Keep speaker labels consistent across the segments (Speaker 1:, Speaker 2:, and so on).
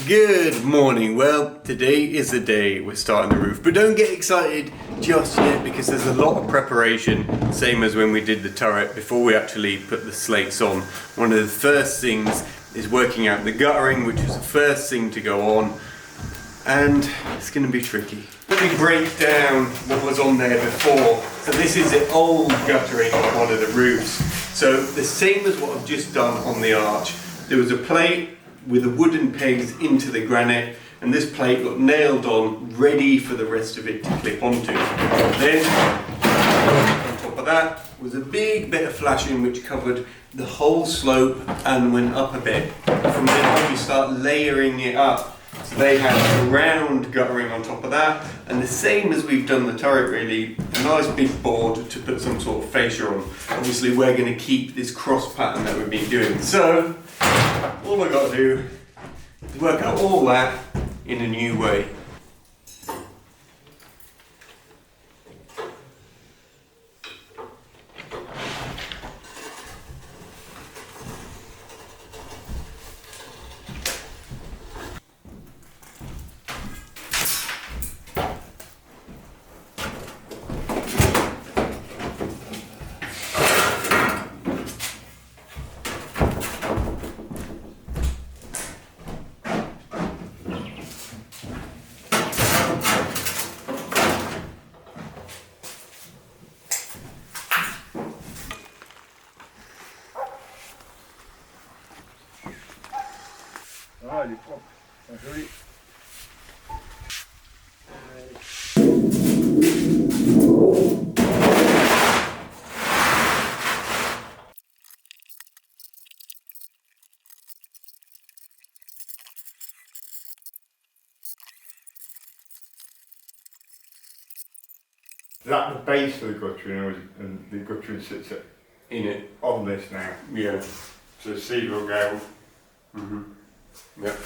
Speaker 1: Good morning. Well, today is the day we're starting the roof, but don't get excited just yet because there's a lot of preparation, same as when we did the turret before we actually put the slates on. One of the first things is working out the guttering, which is the first thing to go on, and it's going to be tricky. Let me break down what was on there before. So this is the old guttering on one of the roofs. So the same as what I've just done on the arch. There was a plate with the wooden pegs into the granite, and this plate got nailed on, ready for the rest of it to clip onto. Then, on top of that, was a big bit of flashing which covered the whole slope and went up a bit. From then on, you start layering it up. So they had a round guttering on top of that, and the same as we've done the turret really, a nice big board to put some sort of fascia on. Obviously we're going to keep this cross pattern that we've been doing. So, all I've got to do is work out all that in a new way.
Speaker 2: Ah, il est propre, c'est joli. Is that the base for the guttering, or is it, and the guttering sits
Speaker 1: In it.
Speaker 2: on this now?
Speaker 1: Yeah.
Speaker 2: So the seed will go.
Speaker 1: Yep.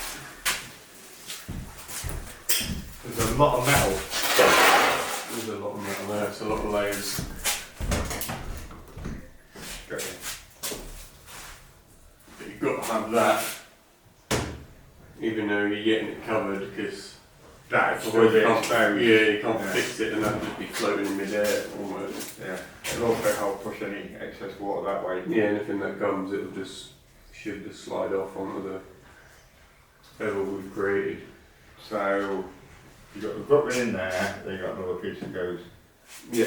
Speaker 2: There's a lot of metal.
Speaker 1: There's a lot of metal there, it's a lot of layers.
Speaker 2: Okay.
Speaker 1: But you've got to have that, even though you're getting it covered, because
Speaker 2: That's
Speaker 1: otherwise
Speaker 2: still
Speaker 1: you
Speaker 2: be
Speaker 1: can't,
Speaker 2: exposed.
Speaker 1: you can't
Speaker 2: Yeah.
Speaker 1: fix it and that'll just be floating in mid-air almost.
Speaker 2: Yeah. It'll also help push any excess water that way.
Speaker 1: Yeah, anything that comes, should just slide off onto the level we've created.
Speaker 2: So you've got the guttering in there, then you've got another piece that goes.
Speaker 1: Yeah.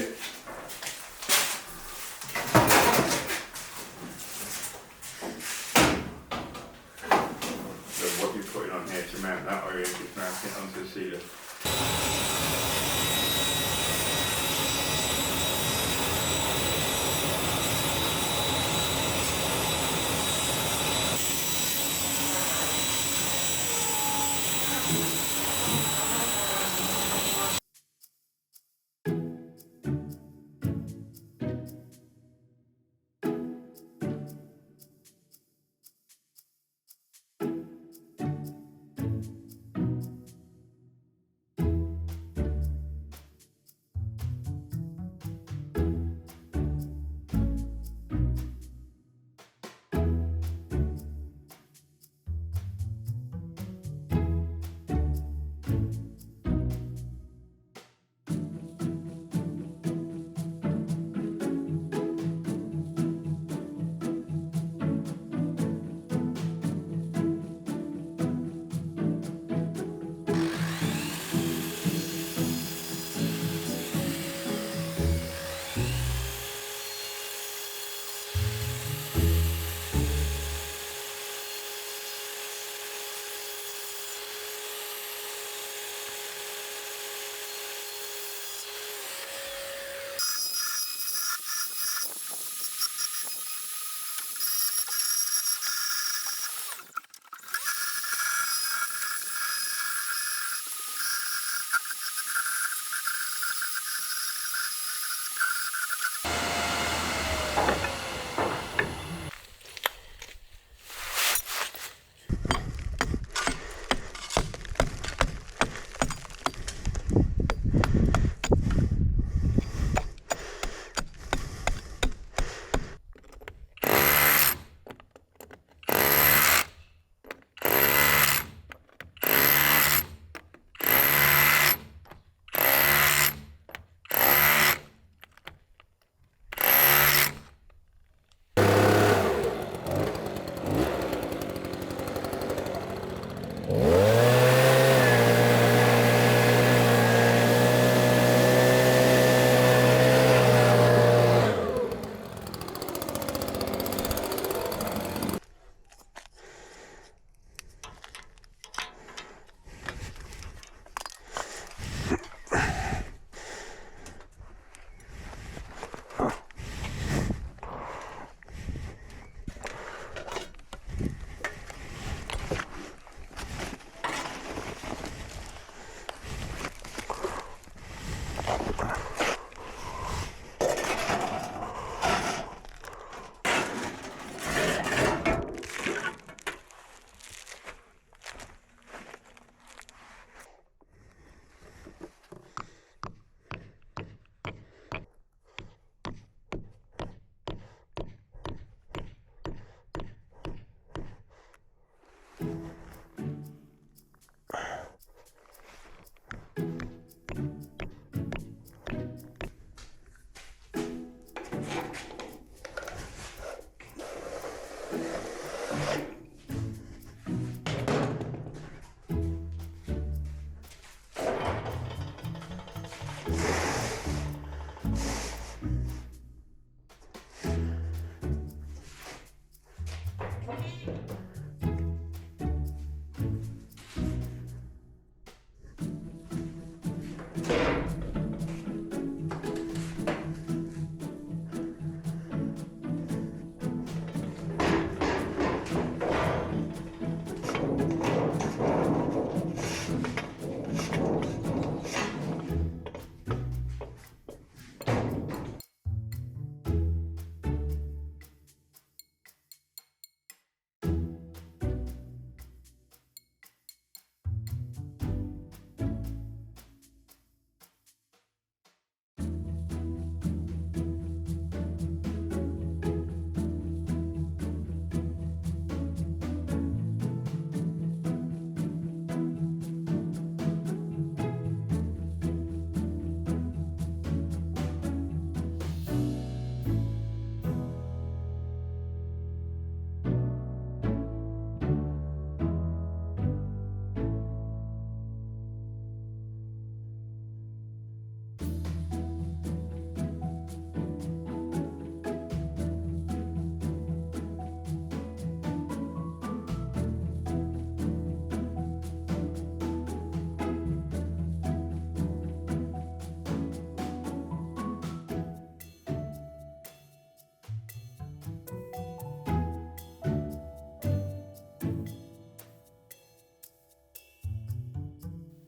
Speaker 2: So what you're putting on here to mount that, or you're just mounting it onto the ceiling.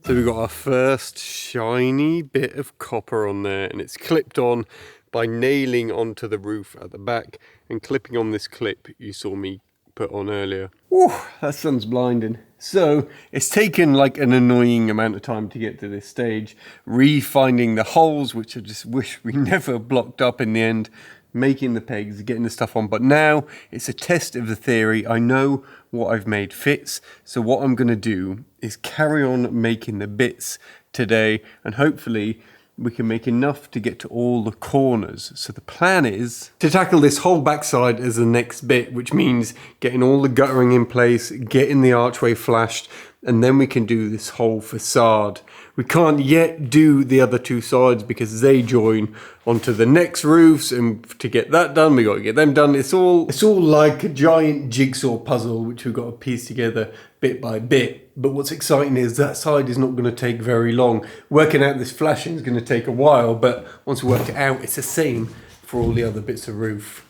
Speaker 1: So we've got our first shiny bit of copper on there, and it's clipped on by nailing onto the roof at the back and clipping on this clip you saw me put on earlier. Whew, that sun's blinding. So it's taken like an annoying amount of time to get to this stage, re-finding the holes, which I just wish we never blocked up in the end, making the pegs, getting the stuff on. But now it's a test of the theory. I know what I've made fits. So what I'm going to do is carry on making the bits today, and hopefully we can make enough to get to all the corners. So the plan is to tackle this whole backside as the next bit, which means getting all the guttering in place, getting the archway flashed, and then we can do this whole facade. We can't yet do the other two sides because they join onto the next roofs, and to get that done, we got to get them done. It's all like a giant jigsaw puzzle, which we've got to piece together bit by bit. But what's exciting is that side is not going to take very long. Working out this flashing is going to take a while, but once we work it out, it's the same for all the other bits of roof.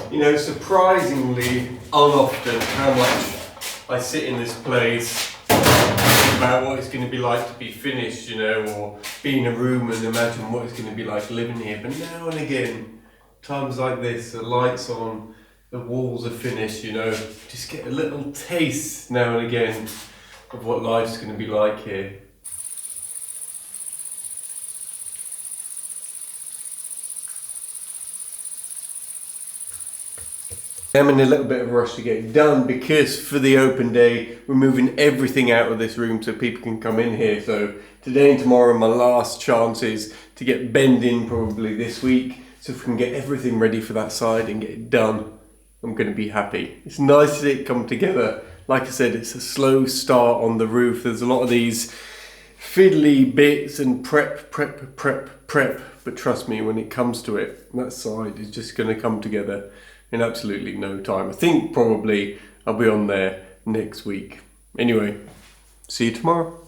Speaker 1: You know, surprisingly unoften how much I sit in this place about what it's going to be like to be finished, you know, or be in a room and imagine what it's going to be like living here. But now and again, times like this, the lights on, the walls are finished, you know, just get a little taste now and again of what life's going to be like here. I'm in a little bit of a rush to get it done because for the open day we're moving everything out of this room so people can come in here. So today and tomorrow are my last chances to get bending probably this week. So if we can get everything ready for that side and get it done, I'm going to be happy. It's nice to see it come together. Like I said, it's a slow start on the roof. There's a lot of these fiddly bits and prep. But trust me, when it comes to it, that side is just going to come together in absolutely no time. I think probably I'll be on there next week. Anyway, see you tomorrow.